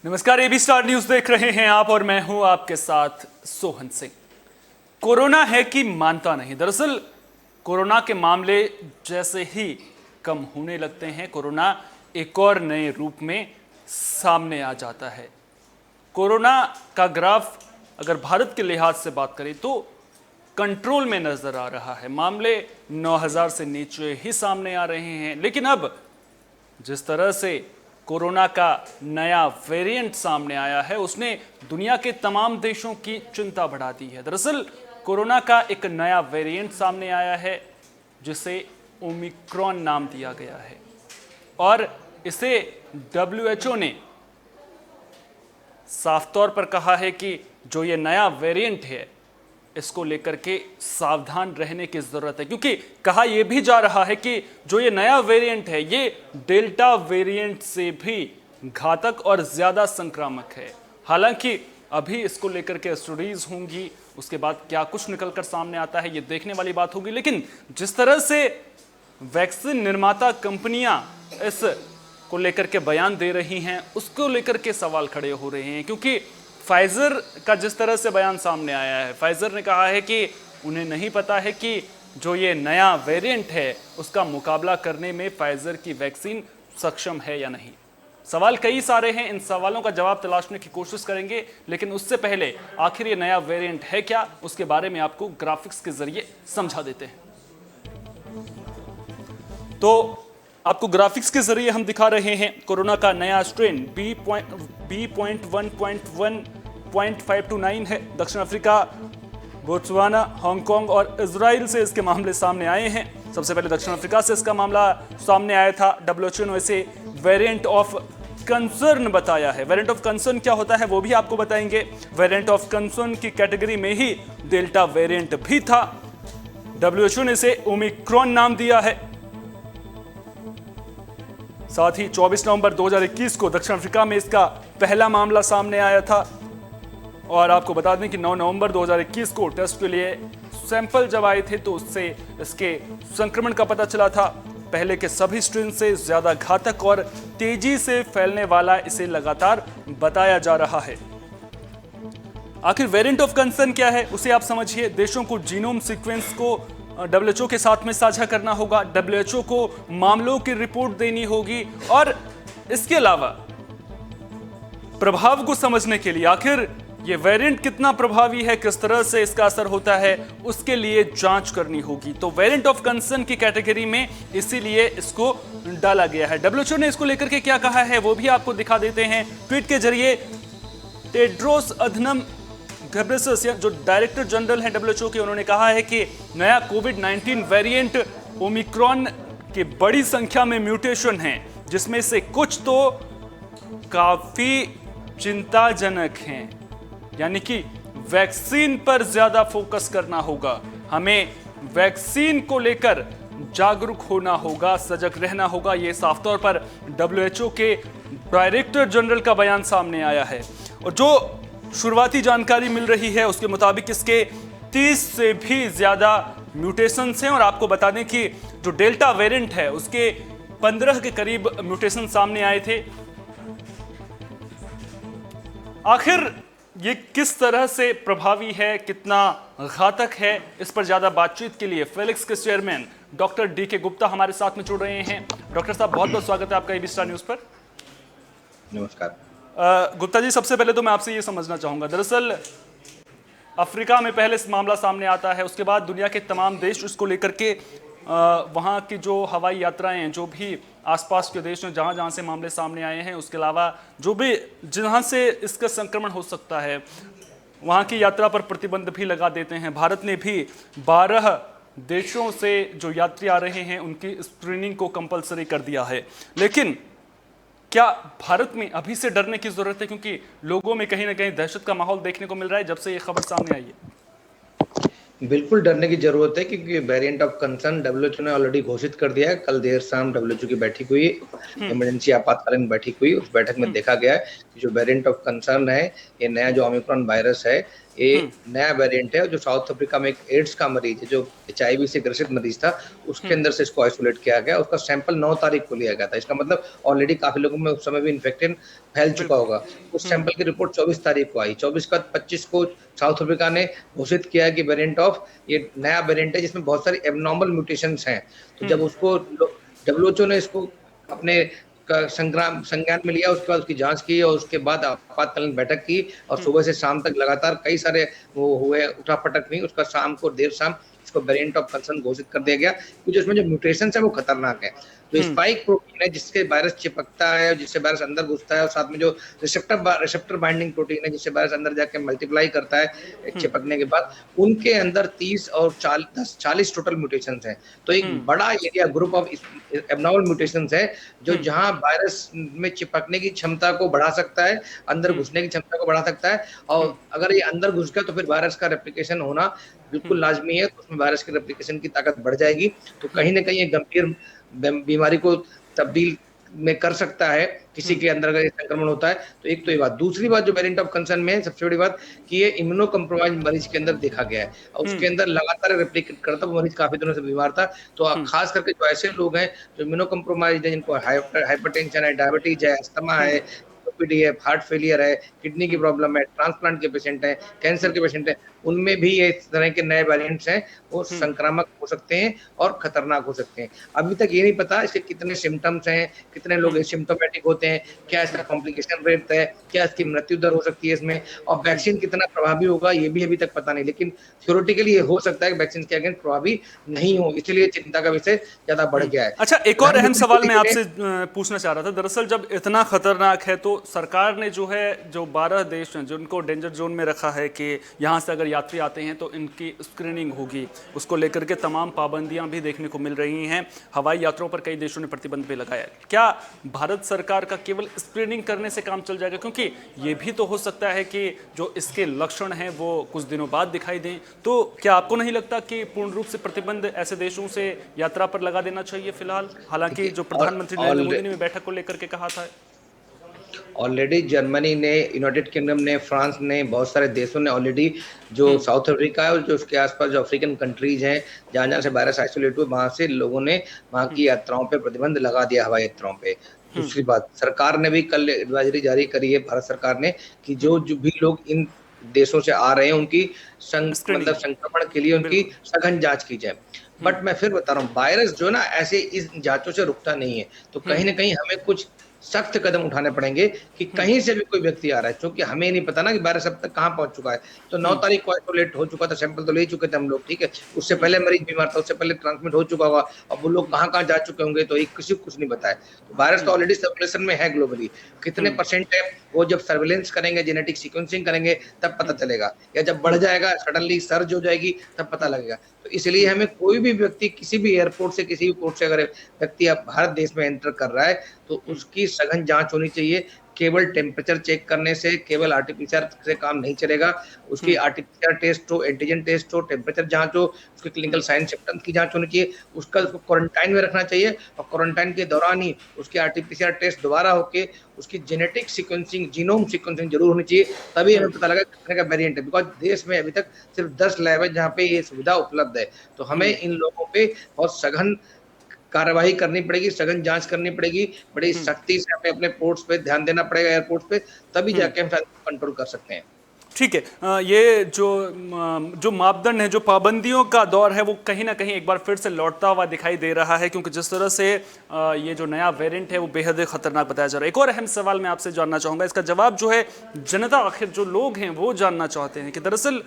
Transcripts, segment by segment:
नमस्कार, AB star news देख रहे हैं आप और मैं हूं आपके साथ सोहन सिंह। कोरोना है कि मानता नहीं। दरअसल कोरोना के मामले जैसे ही कम होने लगते हैं, कोरोना एक और नए रूप में सामने आ जाता है। कोरोना का ग्राफ अगर भारत के लिहाज से बात करें तो कंट्रोल में नजर आ रहा है। मामले 9,000 से नीचे ही सामने आ रहे हैं। लेकिन अब जिस तरह से कोरोना का नया वेरिएंट सामने आया है, उसने दुनिया के तमाम देशों की चिंता बढ़ा दी है। दरअसल कोरोना का एक नया वेरिएंट सामने आया है जिसे ओमिक्रॉन नाम दिया गया है और इसे WHO ने साफ तौर पर कहा है कि जो ये नया वेरिएंट है इसको लेकर के सावधान रहने की जरूरत है, क्योंकि कहा यह भी जा रहा है कि जो ये नया वेरिएंट है ये डेल्टा वेरिएंट से भी घातक और ज्यादा संक्रामक है। हालांकि अभी इसको लेकर के स्टडीज होंगी, उसके बाद क्या कुछ निकलकर सामने आता है ये देखने वाली बात होगी। लेकिन जिस तरह से वैक्सीन निर्माता कंपनियां इस को लेकर के बयान दे रही हैं, उसको लेकर के सवाल खड़े हो रहे हैं। क्योंकि फाइजर का जिस तरह से बयान सामने आया है, फाइजर ने कहा है कि उन्हें नहीं पता है कि जो ये नया वेरिएंट है उसका मुकाबला करने में फाइजर की वैक्सीन सक्षम है या नहीं। सवाल कई सारे हैं, इन सवालों का जवाब तलाशने की कोशिश करेंगे। लेकिन उससे पहले आखिर ये नया वेरिएंट है क्या, उसके बारे में आपको ग्राफिक्स के जरिए समझा देते हैं। तो आपको ग्राफिक्स के जरिए हम दिखा रहे हैं कोरोना का नया स्ट्रेन B.1.1.529 है। दक्षिण अफ्रीका, बोत्सवाना, हांगकांग और इजराइल से इसके मामले सामने आए हैं। सबसे पहले दक्षिण अफ्रीका से इसका मामला सामने आया था। WHO ने इसे वेरिएंट ऑफ कंसर्न बताया है। वेरिएंट ऑफ कंसर्न क्या होता है वो भी आपको बताएंगे। वेरिएंट ऑफ कंसर्न की कैटेगरी में ही डेल्टा वेरिएंट भी था। WHO ने इसे ओमिक्रॉन नाम दिया है। साथ ही 24 नवंबर 2021 को दक्षिण अफ्रीका में इसका पहला मामला सामने आया था। और आपको बता दें कि 9 नवंबर 2021 को टेस्ट के लिए सैंपल जब आए थे तो उससे इसके संक्रमण का पता चला था। पहले के सभी स्ट्रेन से ज्यादा घातक और तेजी से फैलने वाला इसे लगातार बताया जा रहा है। आखिर वेरिएंट ऑफ कंसर्न क्या है उसे आप समझिए। देशों को जीनोम सीक्वेंस को WHO के साथ में साझा करना होगा। WHO को मामलों की रिपोर्ट देनी होगी और इसके अलावा प्रभाव को समझने के लिए आखिर ये वेरिएंट कितना प्रभावी है, किस तरह से इसका असर होता है, उसके लिए जांच करनी होगी। तो वेरिएंट ऑफ कंसर्न की कैटेगरी में इसीलिए इसको डाला गया है। WHO ने इसको लेकर के क्या कहा है वो भी आपको दिखा देते हैं। ट्वीट के जरिए टेड्रोस अधनम घेब्रेयेसस जो डायरेक्टर जनरल हैं WHO के, उन्होंने कहा है कि नया कोविड-19 वेरिएंट ओमिक्रॉन के बड़ी संख्या में म्यूटेशन हैं, जिसमें से कुछ तो काफी चिंताजनक हैं। यानी कि वैक्सीन पर ज्यादा फोकस करना होगा। हमें वैक्सीन को लेकर जागरूक होना होगा, सजग रहना होगा। यह साफ तौर पर WHO के डायरेक्टर जनरल का बयान सामने आया है। और जो शुरुआती जानकारी मिल रही है उसके मुताबिक इसके 30 से भी ज्यादा म्यूटेशंस हैं। और आपको बता दें कि जो डेल्टा वेरिएंट है उसके 15 के करीब म्यूटेशन सामने आए थे। आखिर ये किस तरह से प्रभावी है, कितना घातक है, इस पर ज्यादा बातचीत के लिए फेलिक्स के चेयरमैन डॉक्टर DK गुप्ता हमारे साथ में जुड़ रहे हैं। डॉक्टर साहब, बहुत बहुत स्वागत है आपका एबी स्टार न्यूज पर। नमस्कार। गुप्ता जी, सबसे पहले तो मैं आपसे ये समझना चाहूंगा, दरअसल अफ्रीका में पहले मामला सामने आता है, उसके बाद दुनिया के तमाम देश उसको लेकर के वहाँ की जो हवाई यात्राएं हैं, जो भी आसपास के देश में जहाँ जहाँ से मामले सामने आए हैं, उसके अलावा जो भी जहाँ से इसका संक्रमण हो सकता है वहाँ की यात्रा पर प्रतिबंध भी लगा देते हैं। भारत ने भी 12 देशों से जो यात्री आ रहे हैं उनकी स्क्रीनिंग को कंपलसरी कर दिया है। लेकिन क्या भारत में अभी से डरने की जरूरत है, क्योंकि लोगों में कहीं ना कहीं दहशत का माहौल देखने को मिल रहा है जब से ये खबर सामने आई है? बिल्कुल डरने की जरूरत है, क्योंकि वेरिएंट ऑफ कंसर्न WHO ने ऑलरेडी घोषित कर दिया है। कल देर शाम WHO की बैठक हुई, इमरजेंसी आपातकालीन बैठक हुई। उस बैठक में देखा गया है कि जो वेरिएंट ऑफ कंसर्न है, ये नया जो ओमिक्रॉन वायरस है, ये नया वेरिएंट है जो साउथ अफ्रीका में एक एड्स का मरीज है, जो HIV से ग्रसित मरीज था, उसके अंदर से इसको आइसोलेट किया गया। उसका सैंपल 9 तारीख को लिया गया था। इसका मतलब ऑलरेडी काफी लोगों में उस समय भी इन्फेक्शन फैल चुका बिल्कुल। होगा। उस सैंपल की रिपोर्ट 24 तारीख को आई। 24 का 25 को साउथ अफ्रीका ने घोषित किया कि वेरिएंट ऑफ ये नया वेरिएंट है जिसमें बहुत सारी एबनॉर्मल म्यूटेशंस हैं। तो जब उसको WHO ने इसको अपने संज्ञान में लिया, उसके बाद उसकी जांच की और उसके बाद आपातकालीन बैठक की और सुबह से शाम तक लगातार कई सारे वो हुए, उठापटक हुई। उसका शाम को देर शाम इसको वेरिएंट ऑफ कंसर्न घोषित कर दिया गया, क्योंकि उसमें जो म्यूटेशन है वो खतरनाक है। जो स्पाइक प्रोटीन है जिससे वायरस चिपकता है, जिससे वायरस अंदर घुसता है, और साथ में जो रिसेप्टर बाइंडिंग प्रोटीन है जिससे वायरस अंदर जाके मल्टीप्लाई करता है चिपकने के बाद, उनके अंदर 30 और 40 टोटल म्यूटेशंस हैं। तो एक बड़ा area group of abnormal mutations है जो जहां वायरस में चिपकने की क्षमता को बढ़ा सकता है, अंदर घुसने की क्षमता को बढ़ा सकता है, और अगर ये अंदर घुस गया तो फिर वायरस का रेप्लिकेशन होना बिल्कुल लाजमी है। तो उसमें वायरस की रेप्लिकेशन की ताकत बढ़ जाएगी, तो कहीं ना कहीं ये गंभीर बीमारी को तब्दील में कर सकता है किसी के अंदर अगर ये संक्रमण होता है। तो एक तो ये बात। दूसरी बात जो वेरिएंट ऑफ कंसर्न में है, सबसे बड़ी बात कि ये इम्यूनो कम्प्रोमाइज मरीज के अंदर देखा गया है और उसके अंदर लगातार रेप्लिकेट करता, वो मरीज काफी दिनों से बीमार था। तो खास करके जो ऐसे लोग हैं जो इम्यूनो कम्प्रोमाइज है, जिनको हाइपरटेंशन है, डायबिटीज है, अस्थमा है, COPD है, हार्ट फेलियर है, किडनी की प्रॉब्लम है, ट्रांसप्लांट के पेशेंट हैं, कैंसर के पेशेंट हैं, उनमें भी ये इस तरह के नए वेरिएंट्स हैं, वो संक्रामक हो सकते हैं और खतरनाक हो सकते हैं। अभी तक ये नहीं पता इसके कितने सिम्टम्स हैं, कितने लोग एसिम्प्टोमेटिक होते हैं, क्या इसका कॉम्प्लिकेशन रेट है, क्या इसकी मृत्यु दर हो सकती है इसमें, और वैक्सीन कितना प्रभावी होगा ये भी अभी तक पता नहीं। लेकिन थ्योरेटिकली ये हो सकता है कि वैक्सीन के अगेंस्ट प्रभावी नहीं हो, इसलिए चिंता का विषय ज्यादा बढ़ गया है। अच्छा, एक और अहम सवाल मैं आपसे पूछना चाह रहा था। दरअसल जब इतना खतरनाक है तो सरकार ने जो है, जो 12 देश हैं जिनको डेंजर जोन में रखा है कि यहाँ से अगर यात्री आते हैं तो इनकी स्क्रीनिंग होगी, उसको लेकर के तमाम पाबंदियां भी देखने को मिल रही हैं। हवाई यात्राओं पर कई देशों ने प्रतिबंध भी लगाया। क्या भारत सरकार का केवल स्क्रीनिंग करने से काम चल जाएगा? क्योंकि ये भी तो हो सकता है कि जो इसके लक्षण हैं वो कुछ दिनों बाद दिखाई दें। तो क्या आपको नहीं लगता कि पूर्ण रूप से प्रतिबंध ऐसे देशों से यात्रा पर लगा देना चाहिए फिलहाल? हालांकि जो प्रधानमंत्री नरेंद्र मोदी ने बैठक को लेकर के कहा था। ऑलरेडी जर्मनी ने, यूनाइटेड किंगडम ने, फ्रांस ने, बहुत सारे देशों ने ऑलरेडी, जो साउथ अफ्रीका है और जो उसके आसपास जो अफ्रीकन कंट्रीज हैं जहां जहां से वायरस आइसोलेट हुए, वहां से लोगों ने वहां की यात्राओं पे प्रतिबंध लगा दिया, हवाई यात्राओं पे। दूसरी बात, सरकार ने भी कल एडवाइजरी जारी करी है, भारत सरकार ने, कि जो भी लोग इन देशों से आ रहे हैं उनकी मतलब संक्रमण के लिए उनकी सघन जांच की जाए। बट मैं फिर बता रहा हूँ, वायरस जो ना ऐसे इस जांचों से रुकता नहीं है, तो कहीं ना कहीं हमें कुछ सख्त कदम उठाने पड़ेंगे कि कहीं से भी कोई व्यक्ति आ रहा है, क्योंकि हमें नहीं पता ना कि वायरस अब तक कहां पहुंच चुका है। तो 9 तारीख को आइसोलेट हो चुका था, सैंपल तो ले चुके थे हम लोग, ठीक है, उससे पहले मरीज बीमार था, उससे पहले ट्रांसमिट हो चुका होगा, अब वो लोग कहां कहां जा चुके होंगे तो एक किसी को कुछ नहीं बताया। तो वायरस तो ऑलरेडी सर्कुलेशन में है ग्लोबली, कितने परसेंट है वो जब सर्वेलेंस करेंगे, जेनेटिक सीक्वेंसिंग करेंगे, तब पता चलेगा, या जब बढ़ जाएगा, सडनली सर्ज हो जाएगी, तब पता लगेगा। तो इसलिए हमें कोई भी व्यक्ति किसी भी एयरपोर्ट से, किसी भी पोर्ट से अगर व्यक्ति अब भारत देश में एंटर कर रहा है तो उसकी सघन जांच होनी चाहिए। केवल टेम्परेचर चेक करने से, केवल आरटीपीसीआर से काम नहीं चलेगा। उसकी आरटीपीसीआर टेस्ट हो, एंटीजन टेस्ट हो, टेम्परेचर जांच हो, उसके क्लिनिकल साइन सिम्टम्स की जांच होनी चाहिए, उसका उसको क्वारंटाइन में रखना चाहिए, और क्वारंटाइन के दौरान ही उसकी आरटीपीसीआर टेस्ट दोबारा होके उसकी जेनेटिक सीक्वेंसिंग, जीनोम सीक्वेंसिंग जरूर होनी चाहिए, तभी हमें पता लगा कितने का वेरिएंट है। बिकॉज देश में अभी तक सिर्फ 10 लैब है जहाँ पे ये सुविधा उपलब्ध है। तो हमें इन लोगों पे बहुत सघन कार्यवाही करनी पड़ेगी, सघन जांच करनी पड़ेगी, बड़ी सख्ती से हमें अपने पोर्ट्स पे ध्यान देना पड़ेगा, एयरपोर्ट्स पे, तभी जाके हम कंट्रोल कर सकते हैं। ठीक है, ये जो मापदंड है, जो पाबंदियों का दौर है, वो कहीं ना कहीं एक बार फिर से लौटता हुआ दिखाई दे रहा है, क्योंकि जिस तरह से ये जो नया वेरिएंट है वो बेहद खतरनाक बताया जा रहा है। एक और अहम सवाल मैं आपसे जानना चाहूँगा, इसका जवाब जो है जनता, आखिर जो लोग हैं वो जानना चाहते हैं कि दरअसल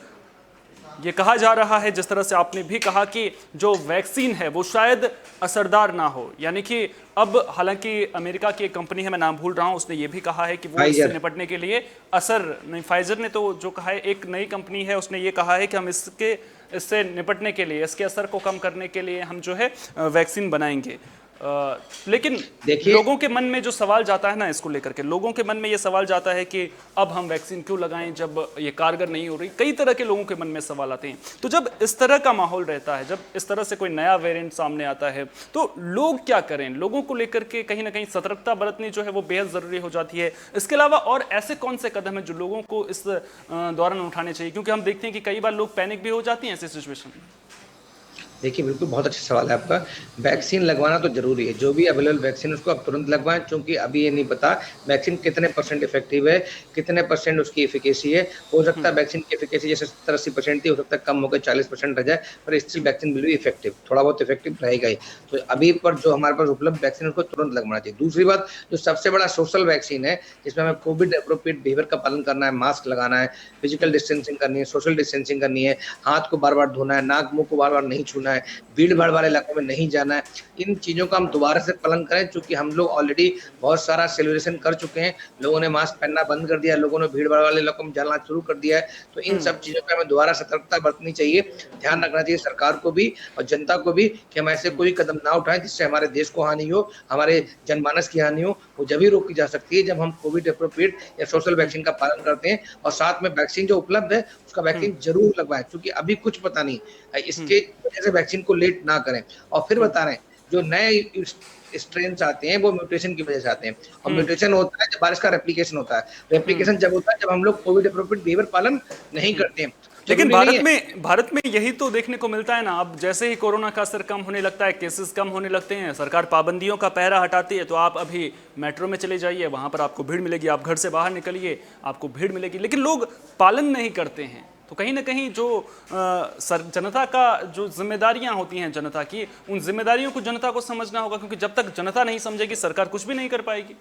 ये कहा जा रहा है, जिस तरह से आपने भी कहा, कि जो वैक्सीन है वो शायद असरदार ना हो। यानी कि अब हालांकि अमेरिका की एक कंपनी है, मैं नाम भूल रहा हूं, उसने ये भी कहा है कि वो इससे निपटने के लिए फाइजर ने तो जो कहा है, एक नई कंपनी है, उसने ये कहा है कि हम इससे निपटने के लिए, इसके असर को कम करने के लिए हम जो है वैक्सीन बनाएंगे। लेकिन देखिए, लोगों के मन में जो सवाल जाता है ना, इसको लेकर के लोगों के मन में ये सवाल जाता है कि अब हम वैक्सीन क्यों लगाएं जब ये कारगर नहीं हो रही। कई तरह के लोगों के मन में सवाल आते हैं। तो जब इस तरह का माहौल रहता है, जब इस तरह से कोई नया वेरिएंट सामने आता है, तो लोग क्या करें? लोगों को लेकर के कहीं ना कहीं सतर्कता बरतनी जो है वो बेहद जरूरी हो जाती है। इसके अलावा और ऐसे कौन से कदम हैं जो लोगों को इस दौरान उठाने चाहिए? क्योंकि हम देखते हैं कि कई बार लोग पैनिक भी हो जाती हैं ऐसी सिचुएशन में। देखिए, बिल्कुल बहुत अच्छा सवाल है आपका। वैक्सीन लगवाना तो ज़रूरी है, जो भी अवेलेबल वैक्सीन उसको आप तुरंत लगवाएँ, क्योंकि अभी ये नहीं पता वैक्सीन कितने % इफ़ेक्टिव है, कितने % उसकी एफ़िकेसी है। हो सकता है वैक्सीन की एफ़िकेसी जैसे 70-80% थी, हो सकता है कम होकर 40% रह जाए, पर still vaccine will be effective, थोड़ा बहुत इफ़ेक्टिव रहेगा ही। तो अभी पर जो हमारे पास उपलब्ध वैक्सीन है उसको तुरंत लगवाना चाहिए। दूसरी बात, जो सबसे बड़ा सोशल वैक्सीन है, जिसमें हमें कोविड एप्रोप्रिएट बिहेवियर का पालन करना है, मास्क लगाना है, फिजिकल डिस्टेंसिंग करनी है, सोशल डिस्टेंसिंग करनी है, हाथ को बार-बार धोना है, नाक, मुँह को बार-बार नहीं छूना है, भीड़-भाड़ वाले इलाकों में नहीं जाना है। इन चीज़ों का हम दोबारा से पालन करें, चूँकि हम लोग ऑलरेडी बहुत सारा सेलिब्रेशन कर चुके हैं। लोगों ने मास्क पहनना बंद कर दिया है, लोगों ने भीड़-भाड़ वाले इलाकों में जाना शुरू कर दिया है। तो इन सब चीज़ों पे हमें दोबारा सतर्कता बरतनी चाहिए। ध्यान रखना चाहिए सरकार को भी और जनता को भी कि हम ऐसे कोई कदम ना उठाएँ जिससे हमारे देश को हानि हो, हमारे जनमानस की हानि हो। वो जब ही रोकी जा सकती है जब हम कोविड एप्रोप्रिएट या सोशल वैक्सीन का पालन करते हैं और साथ में वैक्सीन जो उपलब्ध है, उसका वैक्सीन ज़रूर लगवाएँ, क्योंकि अभी कुछ पता नहीं। इसके वजह से वैक्सीन को लेट ना करें। और फिर बता रहे हैं, जो नए स्ट्रेन्स आते हैं वो म्यूटेशन की वजह से आते हैं, और म्यूटेशन होता है जब वायरस का रेप्लिकेशन होता है। रेप्लिकेशन जब होता है जब हम लोग कोविड एप्रोप्रिएट बिहेवियर पालन नहीं करते हैं। लेकिन ज़रूरी नहीं है। भारत में यही तो देखने को मिलता है ना। अब जैसे ही कोरोना का असर कम होने लगता है, केसेस कम होने लगते हैं, सरकार पाबंदियों का पहरा हटाती है, तो आप अभी मेट्रो में चले जाइए, वहां पर आपको भीड़ मिलेगी। आप घर से बाहर निकलिए, आपको भीड़ मिलेगी। लेकिन लोग पालन नहीं करते हैं। तो कहीं ना कहीं जो जनता का जो जिम्मेदारियां होती हैं जनता की, उन जिम्मेदारियों को जनता को समझना होगा, क्योंकि जब तक जनता नहीं समझेगी सरकार कुछ भी नहीं कर पाएगी।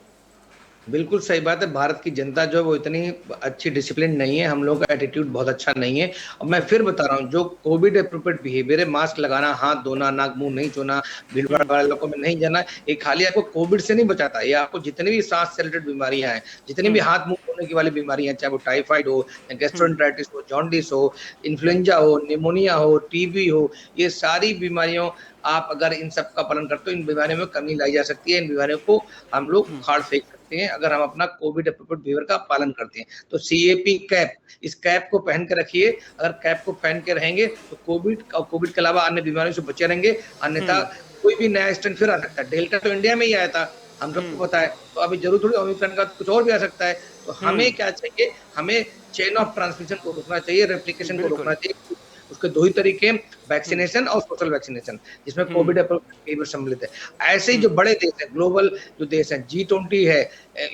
बिल्कुल सही बात है। भारत की जनता जो है वो इतनी अच्छी डिसिप्लिन नहीं है, हम लोगों का एटीट्यूड बहुत अच्छा नहीं है। और मैं फिर बता रहा हूँ, जो कोविड एप्रोप्रिएट बिहेवियर है, मास्क लगाना, हाथ धोना, नाक मुँह नहीं छूना, भीड़-भाड़ वाले इलाकों में नहीं जाना, ये खाली आपको कोविड से नहीं बचाता, ये आपको जितनी भी सांस से रिलेटेड बीमारियाँ हैं, जितनी भी हाथ मुँह धोने की वाली बीमारियाँ हैं, चाहे वो टाइफाइड हो या गैस्ट्रोएंटेराइटिस हो, जॉन्डिस हो, इन्फ्लुएंजा हो, निमोनिया हो, टीबी हो, ये सारी बीमारियों आप अगर इन सब का पालन करते हो, इन बीमारियों में कमी लाई जा सकती है। इन बीमारियों को हम लोग उखाड़ फेंक सकते हैं अगर हम अपना कोविड एप्रोप्रिएट बिहेवियर का पालन करते हैं। तो सीएपी कैप, इस कैप को पहन के रखिए। अगर कैप को पहन के रहेंगे तो कोविड और कोविड के अलावा अन्य बीमारियों से बचे रहेंगे। अन्यथा कोई भी नया स्ट्रेन फिर आ सकता है। डेल्टा तो इंडिया में ही आया था, हम सबको पता है। तो अभी जरूर थोड़ी ओमिक्रॉन का कुछ और भी आ सकता है। तो हमें क्या चाहिए, हमें चेन ऑफ ट्रांसमिशन को रोकना चाहिए, रेप्लिकेशन को रोकना बिल्कुल। चाहिए। उसके दो ही तरीके, वैक्सीनेशन और सोशल वैक्सीनेशन, जिसमें कोविड एप्रोप्रिएट बिहेवियर सम्मिलित है। ऐसे ही जो बड़े देश हैं, ग्लोबल जो देश हैं, G20 है,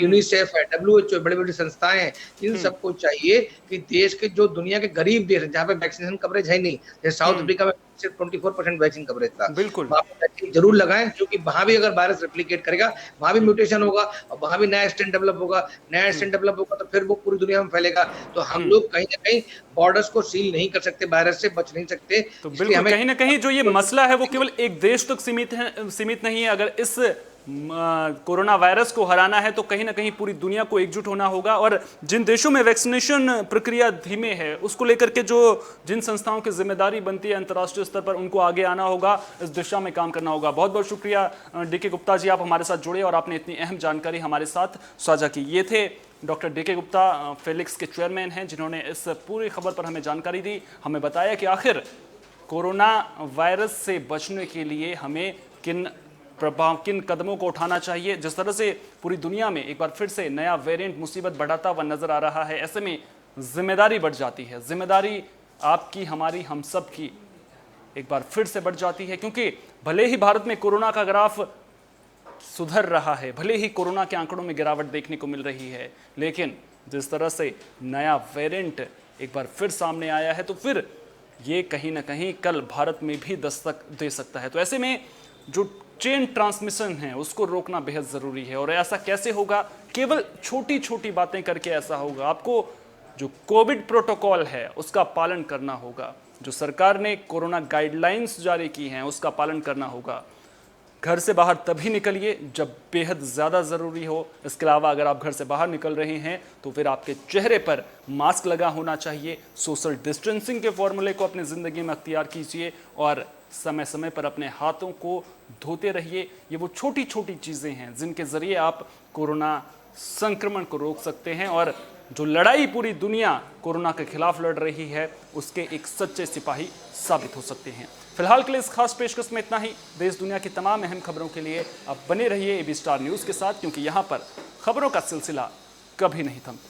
यूनिसेफ है, WHO है, बड़ी-बड़ी संस्थाएं हैं, इन सबको चाहिए कि देश के जो दुनिया के गरीब देश हैं, जहाँ पे वैक्सीनेशन कवरेज है नहीं, जैसे साउथ अफ्रीका में सिर्फ 24% वैक्सीन कवरेज था, बिल्कुल। वहाँ पे वैक्सीन जरूर लगाएं, क्योंकि वहां भी अगर वायरस रेप्लिकेट करेगा, वहां भी म्यूटेशन होगा और वहां भी नया स्ट्रेन डेवलप होगा। नया स्ट्रेन डेवलप होगा तो फिर वो पूरी दुनिया में फैलेगा। तो हम लोग कहीं ना कहीं बॉर्डर्स को सील नहीं कर सकते, वायरस से बच नहीं सकते। तो इसलिए बिल्कुल हमें कहीं ना कहीं जो ये मसला है वो केवल एक देश तक सीमित नहीं है। अगर इस कोरोना वायरस को हराना है तो कहीं ना कहीं पूरी दुनिया को एकजुट होना होगा। और जिन देशों में वैक्सीनेशन प्रक्रिया धीमे है, उसको लेकर के जो जिन संस्थाओं की जिम्मेदारी बनती है अंतर्राष्ट्रीय स्तर पर, उनको आगे आना होगा, इस दिशा में काम करना होगा। बहुत बहुत शुक्रिया डीके गुप्ता जी, आप हमारे साथ जुड़े और आपने इतनी अहम जानकारी हमारे साथ साझा की। ये थे डॉक्टर डीके गुप्ता, फेलिक्स के चेयरमैन हैं, जिन्होंने इस पूरी खबर पर हमें जानकारी दी, हमें बताया कि आखिर कोरोना वायरस से बचने के लिए हमें किन कदमों को उठाना चाहिए। जिस तरह से पूरी दुनिया में एक बार फिर से नया वेरिएंट मुसीबत बढ़ाता हुआ नजर आ रहा है, ऐसे में जिम्मेदारी बढ़ जाती है। जिम्मेदारी आपकी, हमारी, हम सब की एक बार फिर से बढ़ जाती है, क्योंकि भले ही भारत में कोरोना का ग्राफ सुधर रहा है, भले ही कोरोना के आंकड़ों में गिरावट देखने को मिल रही है, लेकिन जिस तरह से नया वेरिएंट एक बार फिर सामने आया है, तो फिर ये कहीं ना कहीं कल भारत में भी दस्तक दे सकता है। तो ऐसे में जो चेन ट्रांसमिशन है उसको रोकना बेहद ज़रूरी है। और ऐसा कैसे होगा? केवल छोटी छोटी बातें करके ऐसा होगा। आपको जो कोविड प्रोटोकॉल है उसका पालन करना होगा, जो सरकार ने कोरोना गाइडलाइंस जारी की हैं उसका पालन करना होगा। घर से बाहर तभी निकलिए जब बेहद ज़्यादा ज़रूरी हो। इसके अलावा अगर आप घर से बाहर निकल रहे हैं तो फिर आपके चेहरे पर मास्क लगा होना चाहिए। सोशल डिस्टेंसिंग के फॉर्मूले को अपनी ज़िंदगी में अख्तियार कीजिए और समय समय पर अपने हाथों को धोते रहिए। ये वो छोटी छोटी चीज़ें हैं जिनके ज़रिए आप कोरोना संक्रमण को रोक सकते हैं और जो लड़ाई पूरी दुनिया कोरोना के खिलाफ लड़ रही है उसके एक सच्चे सिपाही साबित हो सकते हैं। फिलहाल के लिए इस खास पेशकश में इतना ही। देश दुनिया की तमाम अहम खबरों के लिए आप बने रहिए AB स्टार न्यूज़ के साथ, क्योंकि यहाँ पर खबरों का सिलसिला कभी नहीं थमता।